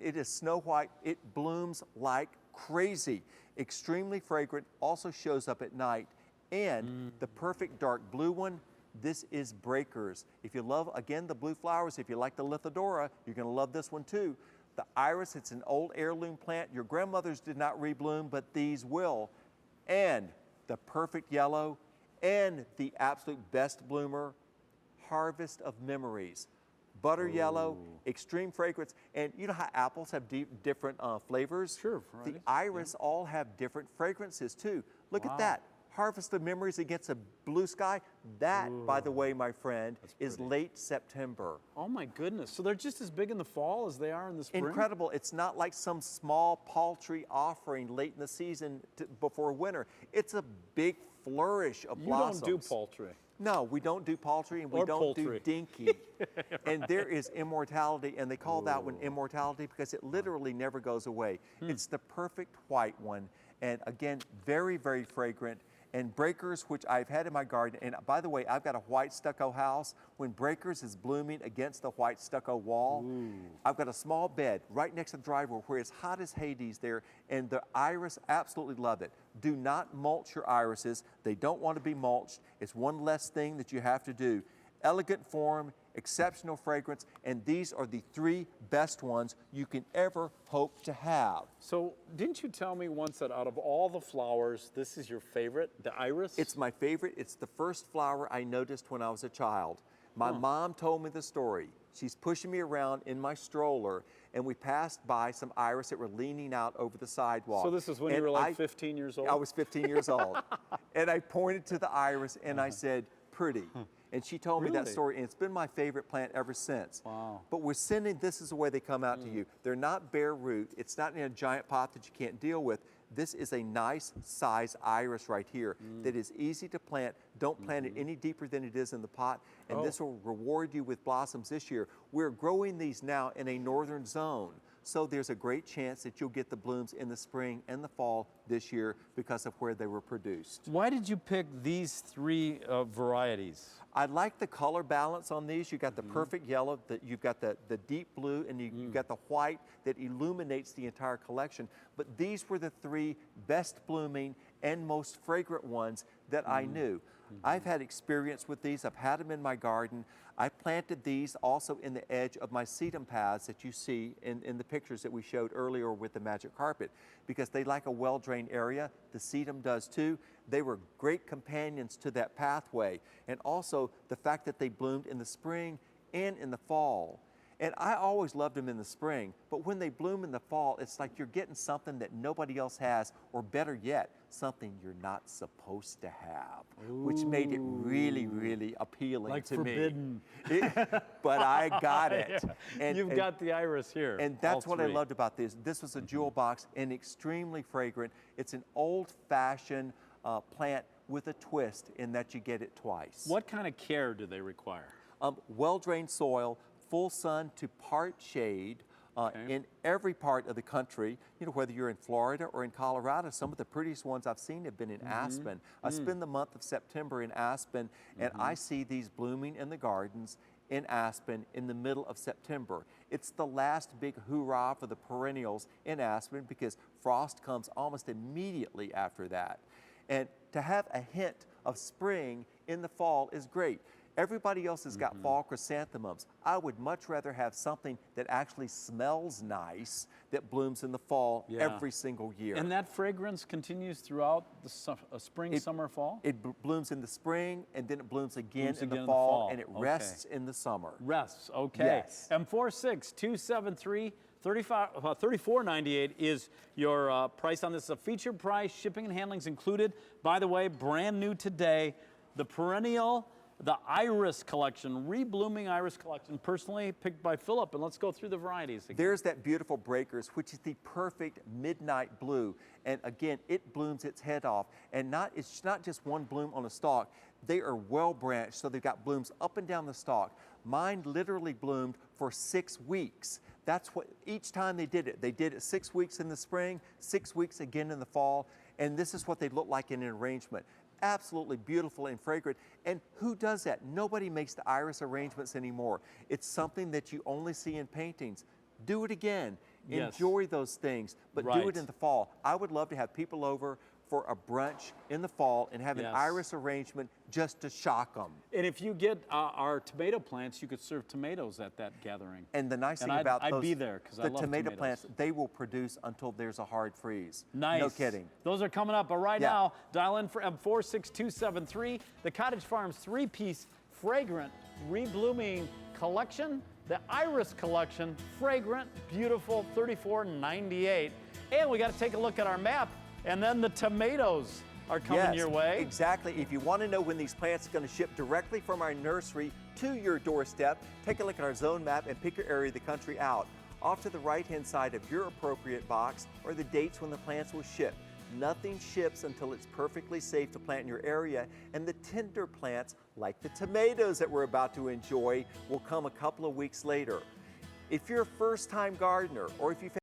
it is snow white. It blooms like crazy. Extremely fragrant, also shows up at night. And the perfect dark blue one, this is Breakers. If you love, again, the blue flowers, if you like the Lithidora, you're gonna love this one too. The iris, it's an old heirloom plant. Your grandmothers did not rebloom, but these will. And the perfect yellow, and the absolute best bloomer, Harvest of Memories. Butter yellow, extreme fragrance, and you know how apples have different flavors? Sure. The iris all have different fragrances too. Look at that. Harvest of Memories against a blue sky. That, by the way, my friend, is late September. Oh my goodness. So they're just as big in the fall as they are in the spring? Incredible. It's not like some small paltry offering late in the season before winter. It's a big flourish of blossoms. You don't do paltry. No, we don't do paltry, and we don't do dinky. And there is immortality, and they call that one immortality because it literally never goes away. It's the perfect white one, and again, very, very fragrant. And Breakers, which I've had in my garden, and by the way, I've got a white stucco house. When Breakers is blooming against the white stucco wall, I've got a small bed right next to the driveway where it's hot as Hades there, and the iris absolutely love it. Do not mulch your irises. They don't want to be mulched. It's one less thing that you have to do. Elegant form, exceptional fragrance, and these are the 3 best ones you can ever hope to have. So didn't you tell me once that out of all the flowers, this is your favorite, the iris? It's my favorite. It's the first flower I noticed when I was a child. My mom told me the story. She's pushing me around in my stroller, and we passed by some iris that were leaning out over the sidewalk. So this is when you were like 15 years old? I was 15 years old. And I pointed to the iris, and I said, pretty. And she told me that story, and it's been my favorite plant ever since. Wow. But we're sending, this is the way they come out to you. They're not bare root. It's not in a giant pot that you can't deal with. This is a nice size iris right here that is easy to plant. Don't plant it any deeper than it is in the pot, and this will reward you with blossoms this year. We're growing these now in a northern zone, so there's a great chance that you'll get the blooms in the spring and the fall this year because of where they were produced. Why did you pick these 3 varieties? I like the color balance on these. You got the perfect yellow, you've got the deep blue, and you've got the white that illuminates the entire collection. But these were the 3 best blooming and most fragrant ones that I knew. I've had experience with these. I've had them in my garden. I planted these also in the edge of my sedum paths that you see in the pictures that we showed earlier with the magic carpet, because they like a well-drained area. The sedum does too. They were great companions to that pathway. And also the fact that they bloomed in the spring and in the fall. And I always loved them in the spring, but when they bloom in the fall, it's like you're getting something that nobody else has, or better yet, something you're not supposed to have, which made it really, really appealing like to forbidden. me. But I got it. And you've got the iris here. And that's what I loved about this. This was a jewel box and extremely fragrant. It's an old-fashioned plant with a twist in that you get it twice. What kind of care do they require? Well-drained soil, full sun to part shade in every part of the country. You know, whether you're in Florida or in Colorado, some of the prettiest ones I've seen have been in Aspen. I spend the month of September in Aspen, and I see these blooming in the gardens in Aspen in the middle of September. It's the last big hoorah for the perennials in Aspen because frost comes almost immediately after that. And to have a hint of spring in the fall is great. Everybody else has got fall chrysanthemums. I would much rather have something that actually smells nice that blooms in the fall every single year. And that fragrance continues throughout the spring, summer, fall? It blooms in the spring, and then it blooms again in the fall, and it rests in the summer. Rests, okay. Yes. M46273 $34.98 is your price on this. It's a feature price, shipping and handling's included. By the way, brand new today, the perennial, the iris collection, Reblooming iris collection, personally picked by Philip. And let's go through the varieties again. There's that beautiful Breakers, which is the perfect midnight blue. And again, it blooms its head off. And it's not just one bloom on a stalk. They are well branched, so they've got blooms up and down the stalk. Mine literally bloomed for 6 weeks. That's what, each time they did it 6 weeks in the spring, 6 weeks again in the fall. And this is what they look like in an arrangement. Absolutely beautiful and fragrant. And who does that? Nobody makes the iris arrangements anymore. It's something that you only see in paintings. Do it again. Yes. Enjoy those things, but do Right. it in the fall. I would love to have people over for a brunch in the fall and have an Yes. iris arrangement just to shock them. And if you get our tomato plants, you could serve tomatoes at that gathering. And the nice thing I'd about be those, there 'cause I the love tomato tomatoes. plants, they will produce until there's a hard freeze. Nice. No kidding. Those are coming up. But right Yeah. now, dial in for M46273, the Cottage Farms 3-piece Fragrant Reblooming collection, the Iris collection, Fragrant, beautiful, $34.98. And we got to take a look at our map, and then the tomatoes are coming Yes, your way. exactly. If you want to know when these plants are going to ship directly from our nursery to your doorstep, take a look at our zone map and pick your area of the country out. Off to the right-hand side of your appropriate box are the dates when the plants will ship. Nothing ships until it's perfectly safe to plant in your area, and the tender plants, like the tomatoes that we're about to enjoy, will come a couple of weeks later. If you're a first-time gardener, or if you've